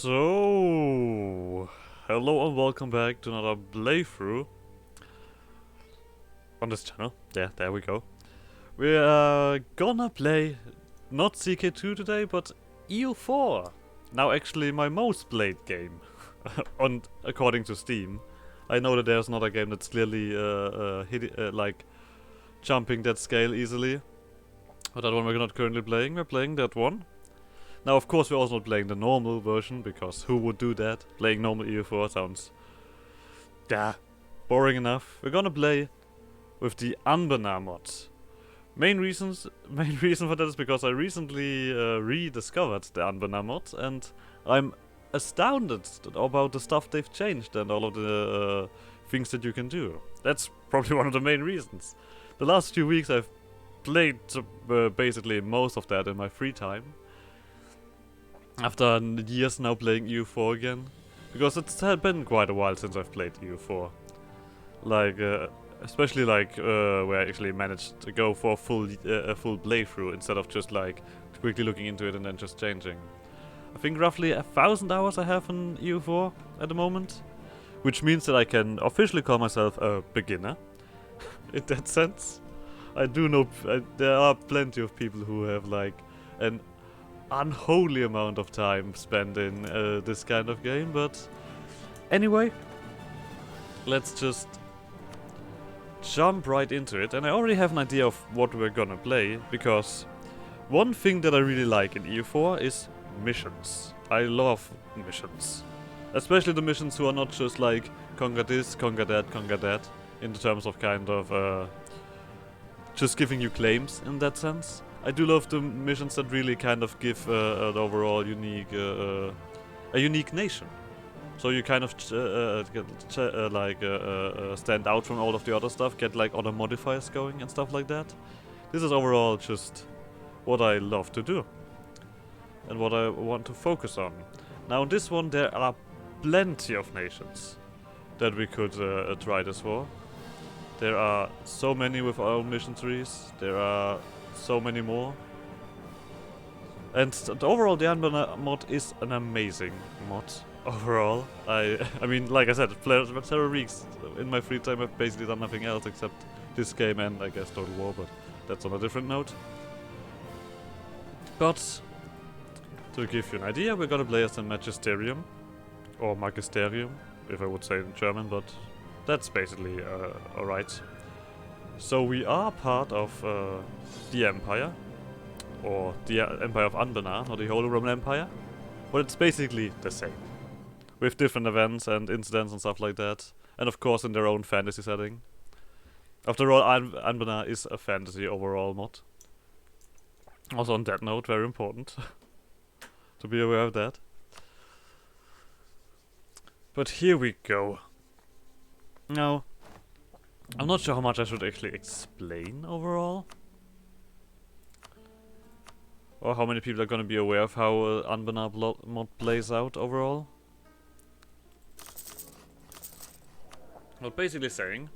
So, hello and welcome back to another playthrough on this channel. Yeah, there we go. We're gonna play not CK2 today, but EU4. Now actually my most played game, according to Steam. I know that there's another game that's clearly like jumping that scale easily. But that one we're not currently playing. We're playing that one. Now, of course, we're also not playing the normal version, because who would do that? Playing normal EU4 sounds... yeah, boring enough. We're gonna play with the Anbennar mod. Main reason for that is because I recently rediscovered the Anbennar mod, and I'm astounded about the stuff they've changed and all of the things that you can do. That's probably one of the main reasons. The last few weeks I've played basically most of that in my free time. After years now playing EU4 again. Because it's been quite a while since I've played EU4. Like, especially like where I actually managed to go for a full playthrough instead of just like quickly looking into it and then just changing. I think roughly 1,000 hours I have in EU4 at the moment. Which means that I can officially call myself a beginner. In that sense. I do know there are plenty of people who have like an unholy amount of time spent in this kind of game, but anyway, let's just jump right into it. And I already have an idea of what we're gonna play, because one thing that I really like in EU4 is missions. I love missions, especially the missions who are not just like conquer this, conquer that, in the terms of kind of just giving you claims in that sense. I do love the missions that really kind of give an overall unique, a unique nation. So you kind of stand out from all of the other stuff, get like other modifiers going and stuff like that. This is overall just what I love to do and what I want to focus on. Now in this one there are plenty of nations that we could try this for. There are so many with our own mission trees. There are so many more. And overall the Anbennar mod is an amazing mod. Overall, I mean, like I said, played for several weeks. In my free time I've basically done nothing else except this game and I guess Total War, but that's on a different note. But to give you an idea, we're gonna play as the Magisterium, or Magisterium, if I would say it in German, but that's basically alright. So we are part of the Empire, or the Empire of Anbennar, not the Holy Roman Empire, but it's basically the same, with different events and incidents and stuff like that, and of course in their own fantasy setting. After all, Anbennar is a fantasy overall mod. Also on that note, very important to be aware of that. But here we go. Now, I'm not sure how much I should actually explain overall. Or how many people are gonna be aware of how Anbennar mod plays out overall. But basically saying,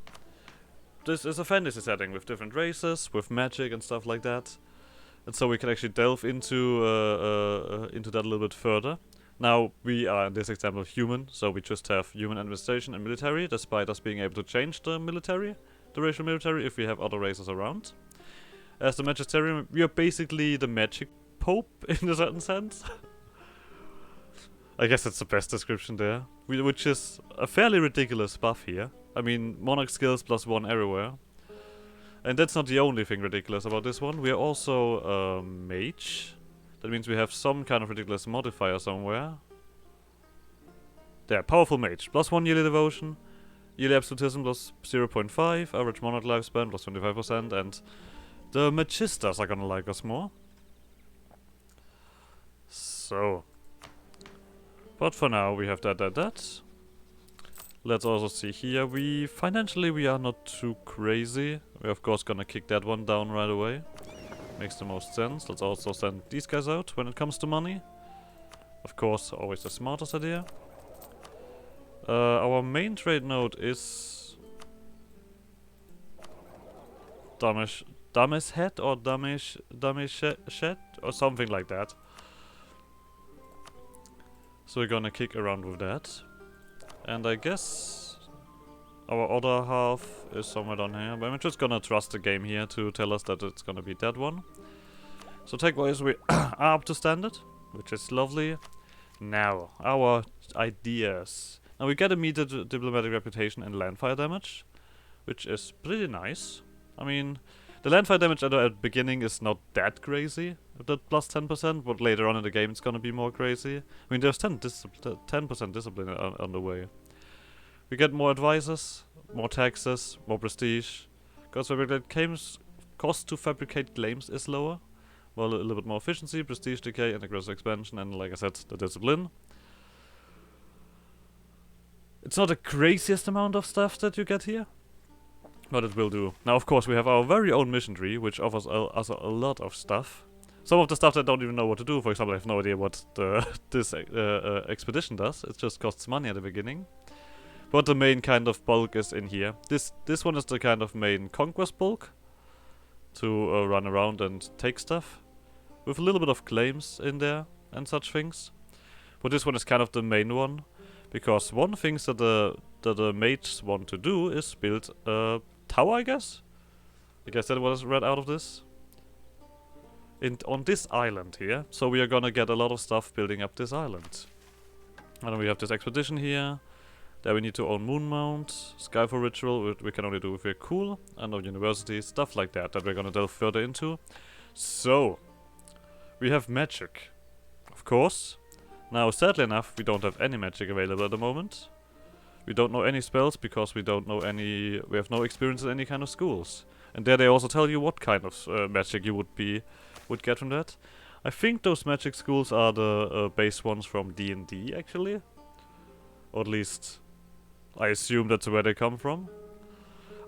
this is a fantasy setting with different races, with magic and stuff like that. And so we can actually delve into that a little bit further. Now, we are in this example human, so we just have human administration and military, despite us being able to change the military, the racial military, if we have other races around. As the Magisterium, we are basically the magic pope, in a certain sense. I guess that's the best description there. Which is a fairly ridiculous buff here. I mean, monarch skills +1 everywhere. And that's not the only thing ridiculous about this one. We are also a mage. That means we have some kind of ridiculous modifier somewhere. There, powerful mage. +1 yearly devotion. Yearly absolutism +0.5. Average monarch lifespan +25%. And the magisters are gonna like us more. So. But for now we have that. Let's also see here. Financially we are not too crazy. We're of course gonna kick that one down right away. Makes the most sense. Let's also send these guys out when it comes to money. Of course, always the smartest idea. Our main trade node is Dame's Head or Dame's Shed or something like that. So we're gonna kick around with that. And I guess our other half is somewhere down here. But I'm just gonna trust the game here to tell us that it's gonna be that one. So tech-wise we are up to standard, which is lovely. Now, our ideas. Now we get immediate diplomatic reputation and landfire damage, which is pretty nice. I mean, the landfire damage at the beginning is not that crazy, that plus 10%, but later on in the game it's gonna be more crazy. I mean, there's 10% discipline on the way. We get more advisors, more taxes, more prestige. Cost to fabricate claims is lower. Well, a little bit more efficiency, prestige decay, and aggressive expansion, and like I said, the discipline. It's not the craziest amount of stuff that you get here, but it will do. Now, of course, we have our very own mission tree, which offers us a lot of stuff. Some of the stuff that I don't even know what to do. For example, I have no idea what this expedition does. It just costs money at the beginning. But the main kind of bulk is in here. This one is the kind of main conquest bulk to run around and take stuff, with a little bit of claims in there and such things. But this one is kind of the main one, because one thing that the mages want to do is build a tower, I guess? I guess that was read out of this. On this island here. So we are gonna get a lot of stuff building up this island. And then we have this expedition here. There we need to own Moon Mount, Skyfall Ritual, we can only do if we're cool, and our university, stuff like that we're gonna delve further into. So, we have magic, of course. Now, sadly enough, we don't have any magic available at the moment. We don't know any spells because we don't know any. We have no experience in any kind of schools. And there they also tell you what kind of magic you would get from that. I think those magic schools are the base ones from D&D actually, or at least I assume that's where they come from.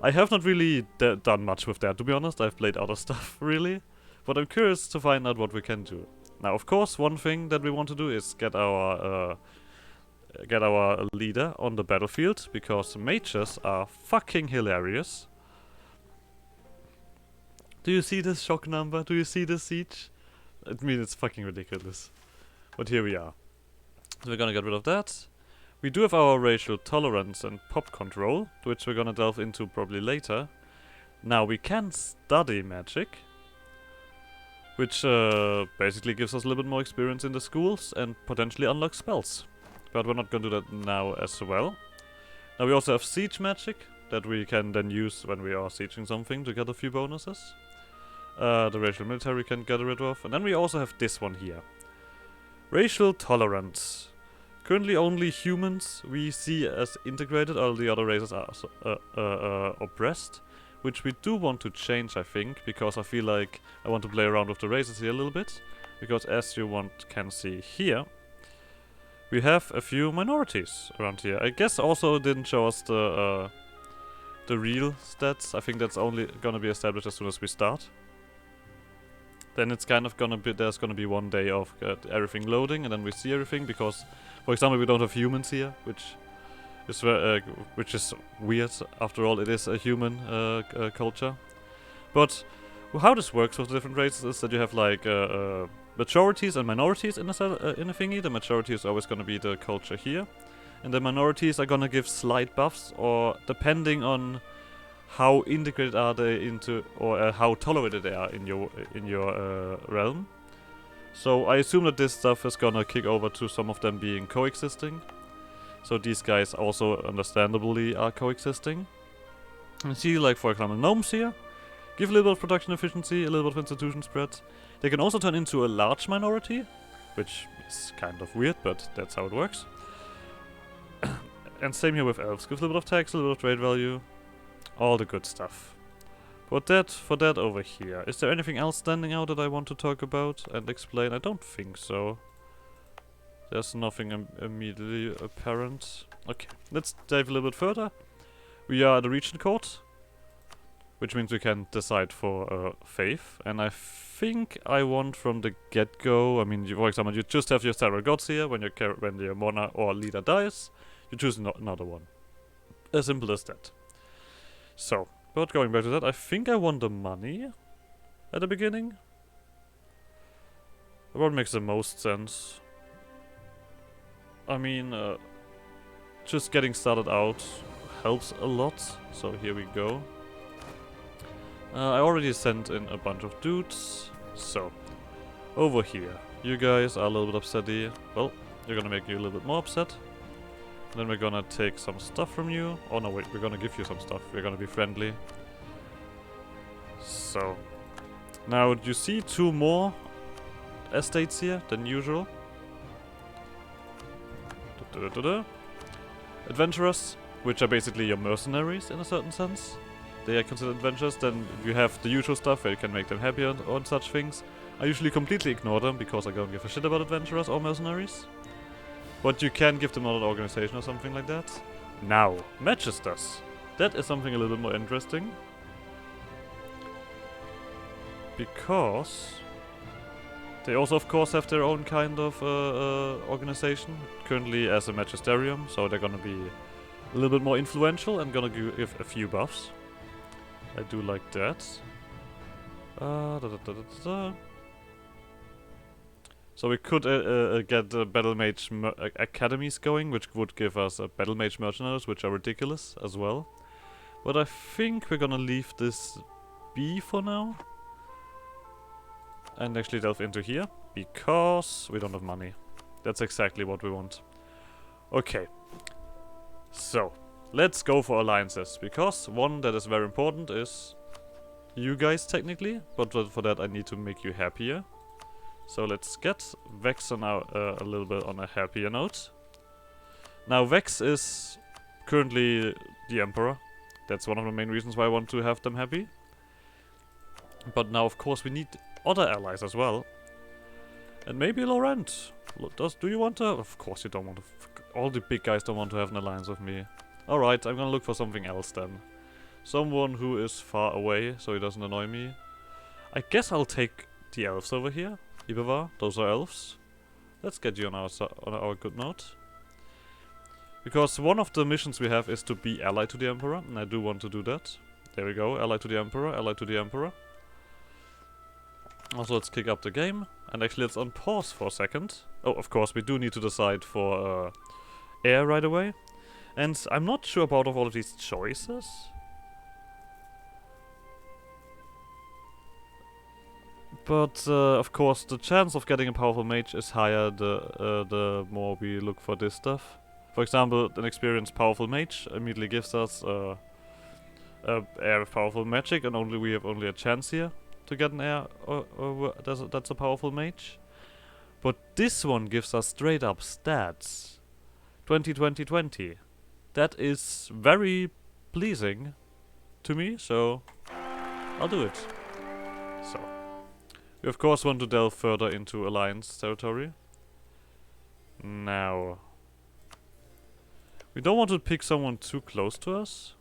I have not really done much with that, to be honest. I've played other stuff really, but I'm curious to find out what we can do. Now, of course, one thing that we want to do is get our leader on the battlefield, because mages are fucking hilarious. Do you see this shock number? Do you see this siege? I mean, it's fucking ridiculous. But here we are. So we're gonna get rid of that. We do have our racial tolerance and pop control, which we're gonna delve into probably later. Now, we can study magic, which basically gives us a little bit more experience in the schools and potentially unlock spells. But we're not gonna do that now as well. Now we also have siege magic that we can then use when we are sieging something to get a few bonuses. The racial military can get rid of. And then we also have this one here. Racial tolerance. Currently only humans we see as integrated, all the other races are oppressed. Which we do want to change, I think, because I feel like I want to play around with the races here a little bit. Because as you can see here, we have a few minorities around here. I guess also didn't show us the real stats. I think that's only gonna be established as soon as we start. Then it's kind of gonna be, there's gonna be one day of everything loading, and then we see everything, because, for example, we don't have humans here, which is weird. After all, it is a human culture. But how this works with the different races is that you have like majorities and minorities in a thingy. The majority is always going to be the culture here, and the minorities are going to give slight buffs, or depending on how integrated are they into, or how tolerated they are in your realm. So I assume that this stuff is gonna kick over to some of them being coexisting. So these guys also understandably are coexisting. And see, like, for example, gnomes here. Give a little bit of production efficiency, a little bit of institution spread. They can also turn into a large minority, which is kind of weird, but that's how it works. And same here with elves. Give a little bit of tax, a little bit of trade value. All the good stuff. But for that over here. Is there anything else standing out that I want to talk about and explain? I don't think so. There's nothing immediately apparent. Okay, let's dive a little bit further. We are at the region court, which means we can decide for faith. And I think I want from the get-go. I mean, for example, you just have your several gods here. When your monarch or leader dies, you choose another one. As simple as that. So, but going back to that, I think I want the money at the beginning. What makes the most sense? I mean, just getting started out helps a lot. So here we go. I already sent in a bunch of dudes. So, over here. You guys are a little bit upsetty. Well, you're gonna make you a little bit more upset. Then we're gonna take some stuff from you. Oh no, wait, we're gonna give you some stuff. We're gonna be friendly. So, now you see 2 more estates here than usual. Adventurers, which are basically your mercenaries in a certain sense. They are considered adventurers. Then you have the usual stuff where you can make them happier and such things. I usually completely ignore them because I don't give a shit about adventurers or mercenaries. But you can give them another organization or something like that. Now, Magisters. That is something a little bit more interesting. Because they also, of course, have their own kind of organization. Currently as a Magisterium, so they're gonna be a little bit more influential and gonna give a few buffs. I do like that. So we could get Battle Mage academies going, which would give us Battle Mage mercenaries, which are ridiculous as well. But I think we're gonna leave this be for now. And actually delve into here, because we don't have money. That's exactly what we want. Okay. So, let's go for alliances, because one that is very important is you guys technically, but for that I need to make you happier. So let's get Vex now a little bit on a happier note. Now Vex is currently the Emperor. That's one of the main reasons why I want to have them happy. But now of course we need other allies as well. And maybe Laurent. Do you want to? Of course you don't want to. All the big guys don't want to have an alliance with me. Alright, I'm gonna look for something else then. Someone who is far away so he doesn't annoy me. I guess I'll take the Elves over here. Ibevar, those are Elves. Let's get you on our good note. Because one of the missions we have is to be allied to the Emperor, and I do want to do that. There we go, allied to the Emperor, allied to the Emperor. Also, let's kick up the game, and actually let's unpause for a second. Oh, of course, we do need to decide for air right away. And I'm not sure about all of these choices. But, of course, the chance of getting a powerful mage is higher the more we look for this stuff. For example, an experienced powerful mage immediately gives us air of powerful magic, and we have only a chance here to get an air that's a powerful mage. But this one gives us straight up stats. 20, 20, 20. That is very pleasing to me, so I'll do it. So. We of course want to delve further into Alliance territory. Now, we don't want to pick someone too close to us.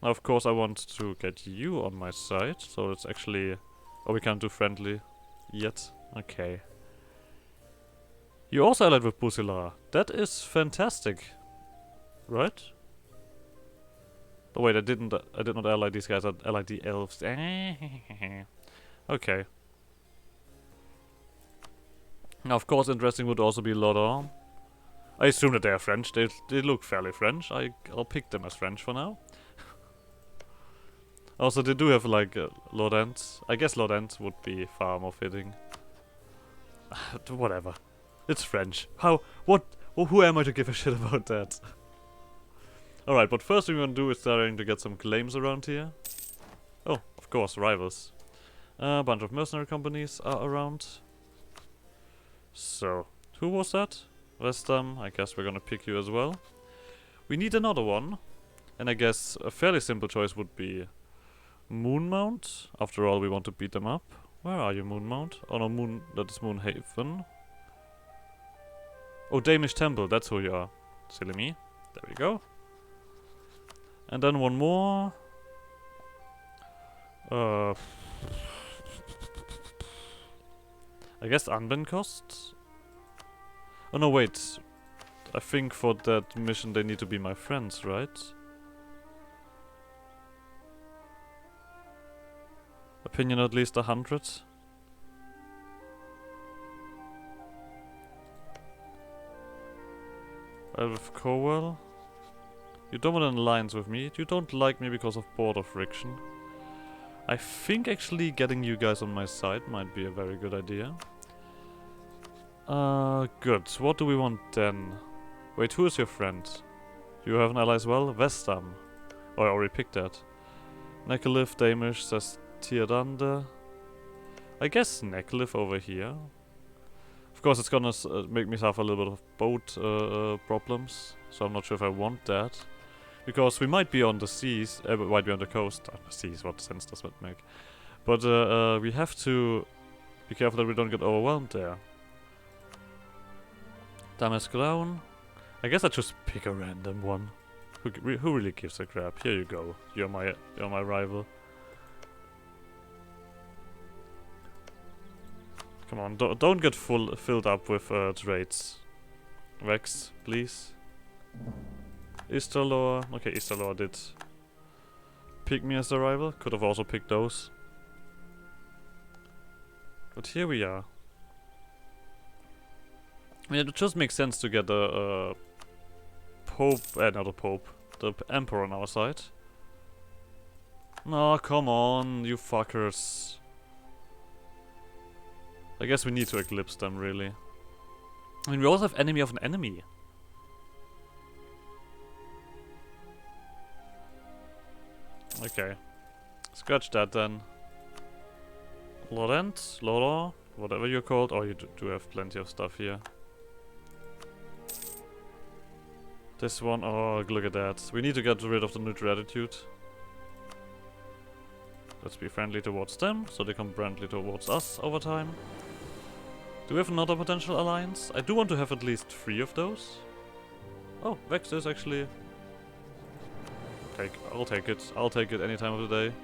Now of course I want to get you on my side, so it's actually... Oh, we can't do friendly yet? Okay. You also allied with Busilara. That is fantastic. Right? Oh wait, I did not ally these guys, I allied the Elves. Okay. Now, of course, interesting would also be Lodon. I assume that they are French. They look fairly French. I'll pick them as French for now. Also, they do have like Lodent. I guess Lodent would be far more fitting. Whatever. It's French. Who am I to give a shit about that? Alright, but first thing we're gonna do is starting to get some claims around here. Oh, of course, rivals. A bunch of mercenary companies are around. So, who was that? Restam, I guess we're gonna pick you as well. We need another one. And I guess a fairly simple choice would be Moonmount. After all, we want to beat them up. Where are you, Moonmount? Oh no, that is Moonhaven. Oh, Damish Temple, that's who you are. Silly me. There we go. And then one more. I guess Anbennar costs? Oh no, wait. I think for that mission they need to be my friends, right? Opinion at least 100. Elf Cowell. You don't want an alliance with me. You don't like me because of border friction. I think actually getting you guys on my side might be a very good idea. Good. What do we want then? Wait, who is your friend? You have an ally as well? Vestam. Oh, I already picked that. Nekalif, Damish, says Tierdande. I guess Nekalif over here. Of course, it's gonna make me have a little bit of boat problems, so I'm not sure if I want that. Because we might be on the seas, might be on the coast. The seas, what sense does that make? But we have to be careful that we don't get overwhelmed there. Damask Crown. I guess I just pick a random one. Who really gives a crap? Here you go. You're my rival. Come on, don't get filled up with trades. Vex, please. Istalor. Okay, Istalor did pick me as a rival. Could have also picked those. But here we are. I mean, it just makes sense to get the Pope, not the Pope, the Emperor on our side. No, come on, you fuckers. I guess we need to eclipse them, really. I mean, we also have enemy of an enemy. Okay. Scratch that then. Laurent, Laurent, whatever you're called. Oh, you do have plenty of stuff here. This one, oh, look at that. We need to get rid of the neutral attitude. Let's be friendly towards them, so they come friendly towards us over time. Do we have another potential alliance? I do want to have at least 3 of those. Oh, Vex is actually... I'll take it. I'll take it any time of the day.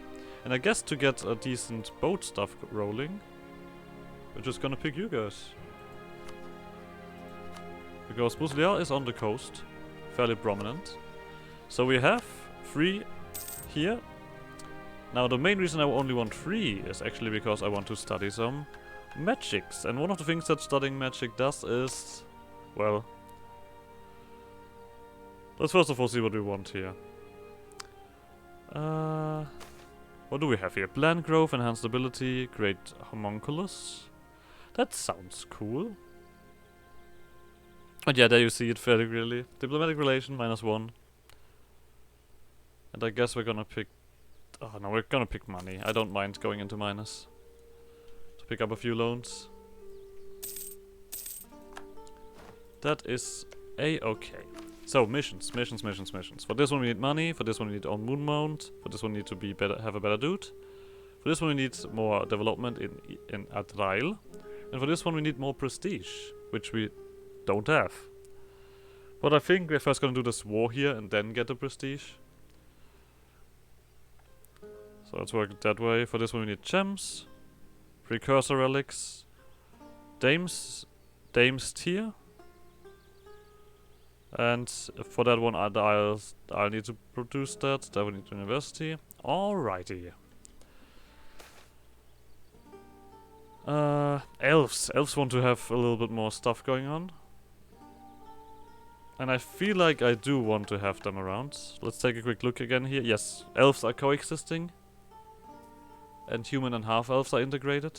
And I guess to get a decent boat stuff rolling, we're just gonna pick you guys. Because Busliar is on the coast, fairly prominent. So we have 3 here. Now the main reason I only want 3 is actually because I want to study some magics. And one of the things that studying magic does is... well... let's first of all see what we want here. What do we have here? Plant growth, enhanced ability, great homunculus. That sounds cool. And yeah, there you see it fairly clearly. Diplomatic relation, -1. And I guess we're gonna pick... oh no, we're gonna pick money. I don't mind going into minus. To pick up a few loans. That is a-okay. So, missions. For this one we need money, for this one we need on moon mount, for this one we need to be better, have a better dude. For this one we need more development in Adrail. And for this one we need more prestige, which we don't have. But I think we're first gonna do this war here and then get the prestige. So let's work it that way. For this one we need gems, precursor relics, dames tier. And for that one I'll need to produce that. That will need university. Alrighty. Elves. Elves want to have a little bit more stuff going on. And I feel like I do want to have them around. Let's take a quick look again here. Yes, elves are coexisting. And human and half-elves are integrated.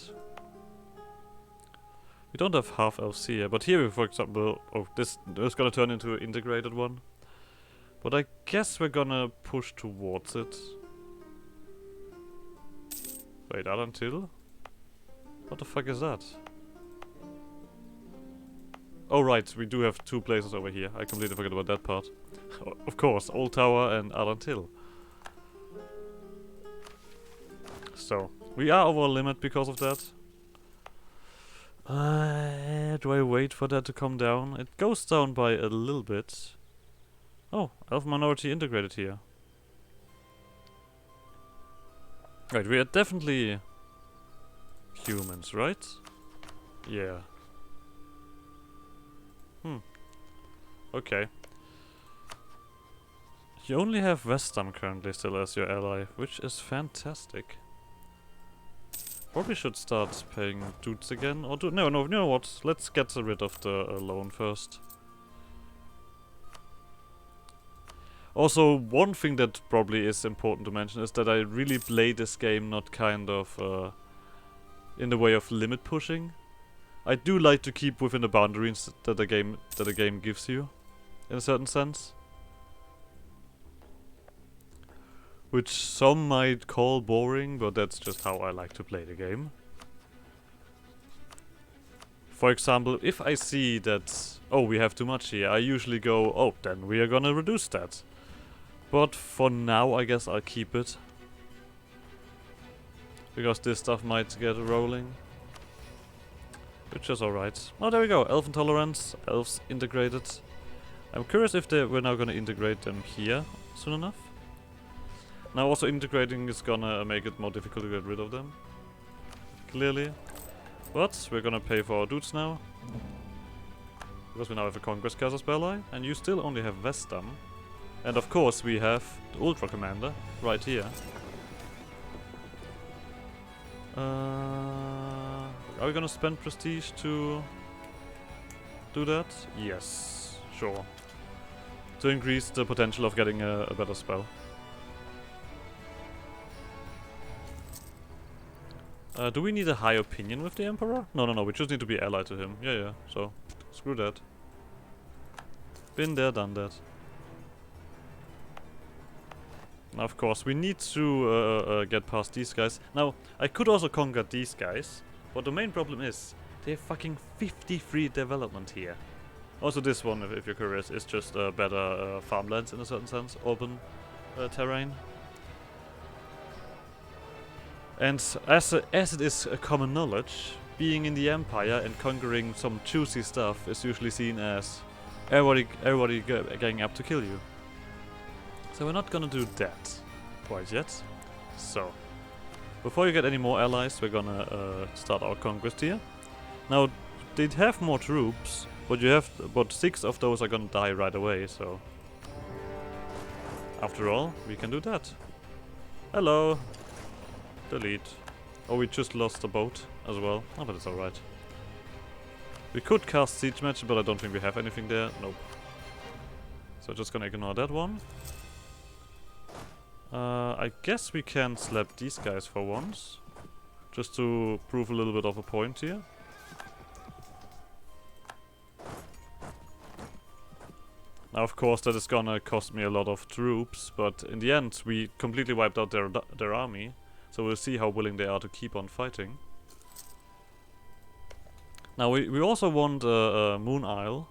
We don't have half-elves here, but here, for example... oh, this is gonna turn into an integrated one. But I guess we're gonna push towards it. Wait, until? What the fuck is that? Oh right, we do have 2 places over here. I completely forgot about that part. Of course, Old Tower and Arantil. So, we are over a limit because of that. Do I wait for that to come down? It goes down by a little bit. Oh, elf minority integrated here. Right, we are definitely humans, right? Yeah. Okay. You only have Vestam currently still as your ally, which is fantastic. Probably should start paying dudes again, or do... no, you know what? Let's get rid of the loan first. Also, one thing that probably is important to mention is that I really play this game not kind of in the way of limit pushing. I do like to keep within the boundaries that the game gives you, in a certain sense. Which some might call boring, but that's just how I like to play the game. For example, if I see that, oh, we have too much here, I usually go, oh, then we are gonna reduce that. But for now, I guess I'll keep it. Because this stuff might get rolling. Which is alright. Oh, there we go. Elf intolerance, elves integrated. I'm curious if we're now gonna integrate them here soon enough. Now also integrating is gonna make it more difficult to get rid of them. Clearly. But we're gonna pay for our dudes now. Because we now have a Conquest Caster ally, and you still only have Vestam. And of course we have the Ultra Commander right here. Are we gonna spend prestige to do that? Yes, sure. To increase the potential of getting a better spell. Do we need a high opinion with the Emperor? No, we just need to be allied to him. Yeah, so screw that. Been there, done that. Now, of course, we need to get past these guys. Now, I could also conquer these guys, but the main problem is they have fucking 53 development here. Also, this one, if you're curious, is just better farmlands in a certain sense, open terrain. And as it is a common knowledge, being in the Empire and conquering some juicy stuff is usually seen as everybody getting up to kill you. So we're not gonna do that quite yet. So, before you get any more allies, we're gonna start our conquest here. Now, they have more troops, but 6 of those are gonna die right away. So, after all, we can do that. Hello. Delete. Oh, we just lost a boat as well. Oh, but it's alright. We could cast Siege Match, but I don't think we have anything there. Nope. So just gonna ignore that one. I guess we can slap these guys for once. Just to prove a little bit of a point here. Now, of course, that is gonna cost me a lot of troops, but in the end, we completely wiped out their army. So we'll see how willing they are to keep on fighting. Now we also want Moon Isle,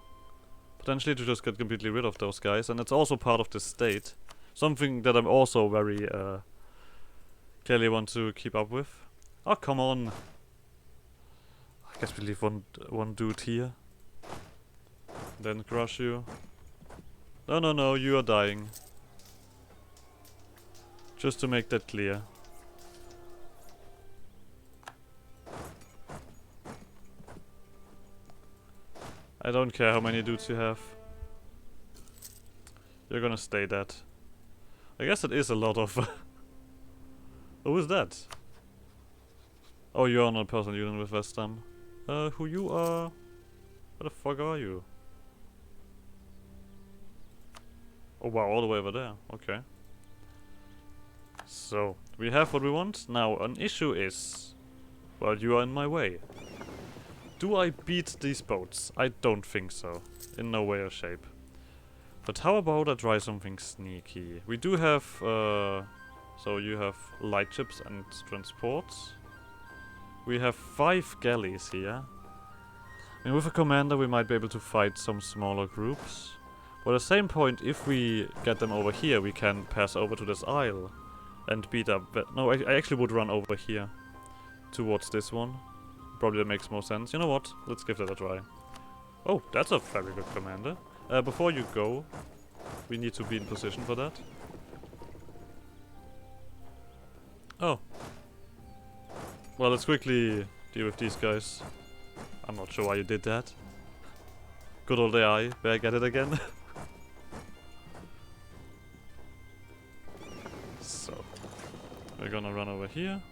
potentially to just get completely rid of those guys, and it's also part of the state. Something that I'm also very clearly want to keep up with. Oh, come on! I guess we leave one dude here. Then crush you. No, you are dying. Just to make that clear. I don't care how many dudes you have. You're gonna stay dead. I guess it is a lot of... Who is that? Oh, you're not a personal unit with Vestam. Who you are? Where the fuck are you? Oh wow, all the way over there. Okay. So, we have what we want. Now, an issue is... Well, you are in my way. Do I beat these boats? I don't think so. In no way or shape. But how about I try something sneaky? We do have... so you have light ships and transports. We have 5 galleys here. I mean, with a commander we might be able to fight some smaller groups. But at the same point, if we get them over here, we can pass over to this isle. And beat up... No, I actually would run over here. Towards this one. Probably that makes more sense. You know what? Let's give that a try. Oh, that's a very good commander. Before you go, we need to be in position for that. Oh. Well, let's quickly deal with these guys. I'm not sure why you did that. Good old AI. Back at it again. So. We're gonna run over here.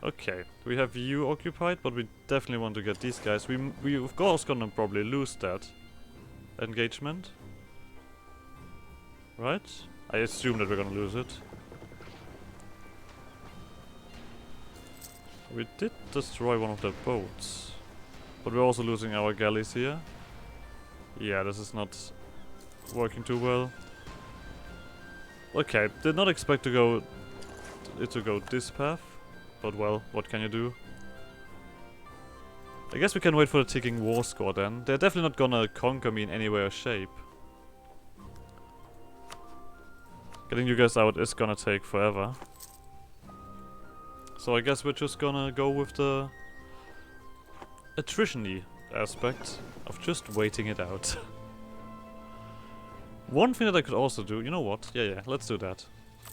Okay, we have you occupied, but we definitely want to get these guys. We of course gonna probably lose that. engagement. Right? I assume that we're gonna lose it. We did destroy one of their boats. But we're also losing our galleys here. Yeah, this is not working too well. Okay, did not expect it to go this path. But well, what can you do? I guess we can wait for the ticking war score then. They're definitely not gonna conquer me in any way or shape. Getting you guys out is gonna take forever. So I guess we're just gonna go with the attrition-y aspect of just waiting it out. One thing that I could also do, you know what? Yeah, let's do that.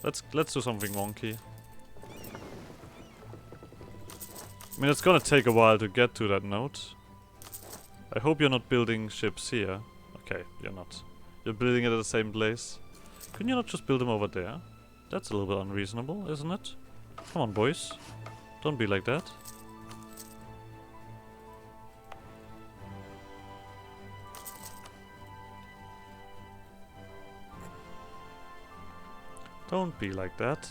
Let's do something wonky. I mean, it's gonna take a while to get to that node. I hope you're not building ships here. Okay, you're not. You're building it at the same place. Couldn't you not just build them over there? That's a little bit unreasonable, isn't it? Come on, boys. Don't be like that. Don't be like that.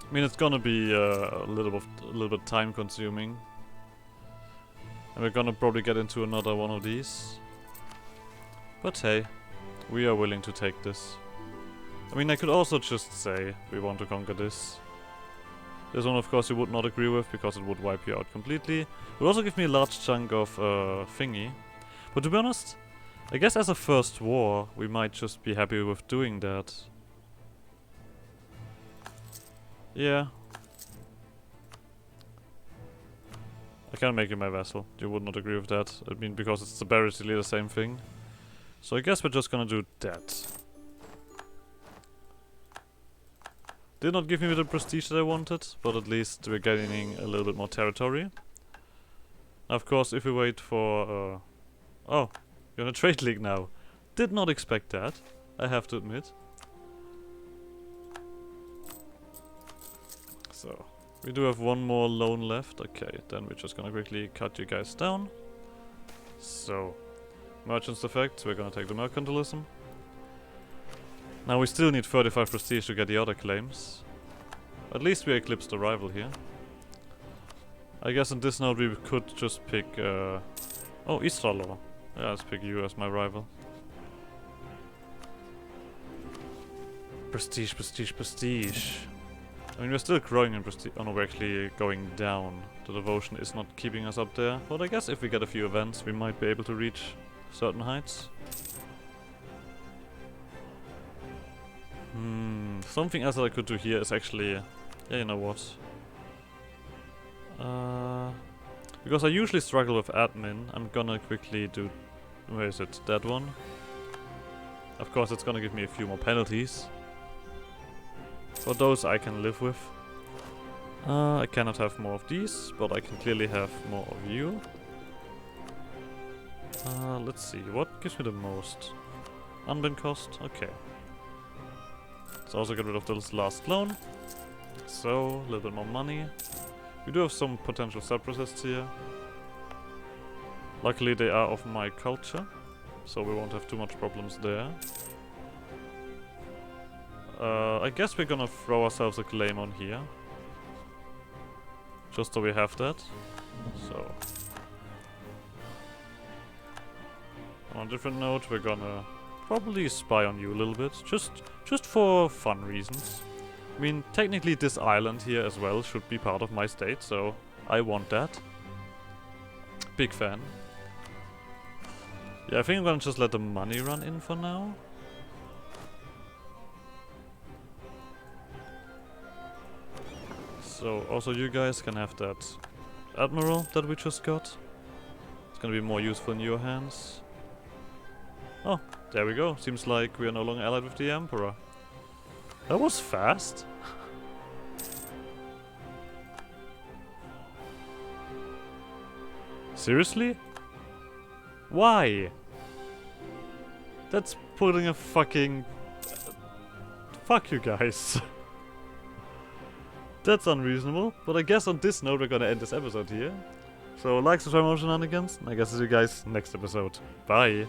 I mean, it's gonna be a little bit time consuming. And we're gonna probably get into another one of these. But hey, we are willing to take this. I mean, I could also just say we want to conquer this. This one, of course, you would not agree with because it would wipe you out completely. It would also give me a large chunk of thingy. But to be honest, I guess as a first war, we might just be happy with doing that. Yeah. I can't make you my vassal. You would not agree with that. I mean, because it's basically the same thing. So I guess we're just gonna do that. Did not give me the prestige that I wanted, but at least we're gaining a little bit more territory. Of course, if we wait for... oh, you're in a trade league now. Did not expect that, I have to admit. So, we do have one more loan left. Okay, then we're just gonna quickly cut you guys down. So, merchants effect, we're gonna take the mercantilism. Now we still need 35 prestige to get the other claims. At least we eclipsed the rival here. I guess in this node we could just pick... oh, Istralor. Yeah, let's pick you as my rival. Prestige, prestige, prestige. I mean, we're still growing in prestige. Oh no, we're actually going down. The devotion is not keeping us up there. But I guess if we get a few events, we might be able to reach certain heights. Something else that I could do here is actually... yeah, you know what? Because I usually struggle with admin, I'm gonna quickly do... where is it? That one. Of course, it's gonna give me a few more penalties. But those I can live with. I cannot have more of these, but I can clearly have more of you. Let's see, what gives me the most? Unben cost? Okay. Let's also get rid of this last loan. So, a little bit more money. We do have some potential separatists here. Luckily they are of my culture, so we won't have too much problems there. I guess we're gonna throw ourselves a claim on here. Just so we have that. So. On a different note, we're gonna probably spy on you a little bit. Just for fun reasons. I mean, technically this island here as well should be part of my state, so I want that. Big fan. Yeah, I think I'm gonna just let the money run in for now. So, also you guys can have that Admiral that we just got. It's gonna be more useful in your hands. Oh, there we go. Seems like we are no longer allied with the Emperor. That was fast. Seriously? Why? That's putting a fucking... fuck you guys. That's unreasonable, but I guess on this note we're gonna end this episode here. So like, subscribe, more shenanigans, and I guess see you guys next episode. Bye!